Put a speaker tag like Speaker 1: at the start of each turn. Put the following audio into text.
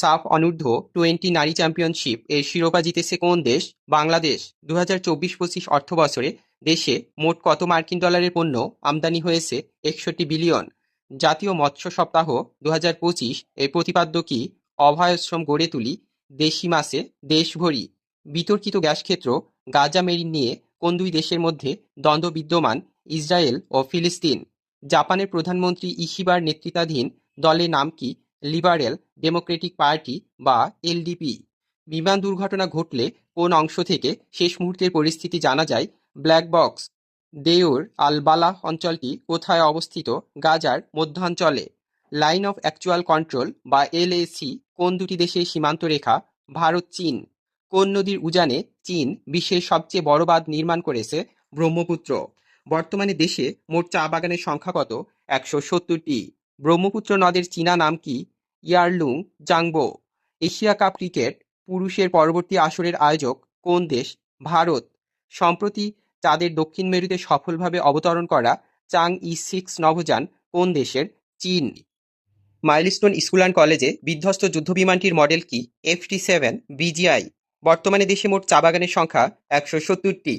Speaker 1: সাফ অনূর্ধ্ব-20 নারী চ্যাম্পিয়নশিপ এর শিরোপা জিতেছে কোন দেশ? বাংলাদেশ। 2024-25 অর্থবছরে দেশে মোট কত মার্কিন ডলারের পণ্য আমদানি হয়েছে? 61 বিলিয়ন। জাতীয় মৎস্য সপ্তাহ 2025 এর প্রতিপাদ্য কি? অভয়াশ্রম গড়ে তুলি, দেশি মাছে দেশ ভরি। বিতর্কিত গ্যাস ক্ষেত্র গাজা মেরিন নিয়ে কোন দুই দেশের মধ্যে দ্বন্দ্ব বিদ্যমান? ইসরায়েল ও ফিলিস্তিন। জাপানের প্রধানমন্ত্রী ইশিবার নেতৃত্বাধীন দলের নাম কি? লিবারেল ডেমোক্রেটিক পার্টি বা এলডিপি। বিমান দুর্ঘটনা ঘটলে কোন অংশ থেকে শেষ মুহূর্তের পরিস্থিতি জানা যায়? Black box. দেউর আল বালাহ অঞ্চলটি কোথায় অবস্থিত? গাজার মধ্যাঞ্চলে। লাইন অফ অ্যাকচুয়াল কন্ট্রোল বা এলএসি কোন দুটি দেশের সীমান্ত রেখা? ভারত চীন। কোন নদীর উজানে চীন বিশ্বের সবচেয়ে বড় বাঁধ নির্মাণ করেছে? ব্রহ্মপুত্র। বর্তমানে দেশে মোট চা বাগানের সংখ্যা কত? 170টি। ব্রহ্মপুত্র নদের চীনা নাম কি? ইয়ারলুং জাংবো। এশিয়া কাপ ক্রিকেট পুরুষের পরবর্তী আসরের আয়োজক কোন দেশ? ভারত। সম্প্রতি চাঁদের দক্ষিণ মেরুতে সফলভাবে অবতরণ করা চাং-ই-6 নভোযান কোন দেশের? চীন। মাইলস্টোন স্কুল অ্যান্ড কলেজে বিধ্বস্ত যুদ্ধবিমানটির মডেল কি? FT-7 BGI। বর্তমানে দেশে মোট চা বাগানের সংখ্যা 170টি।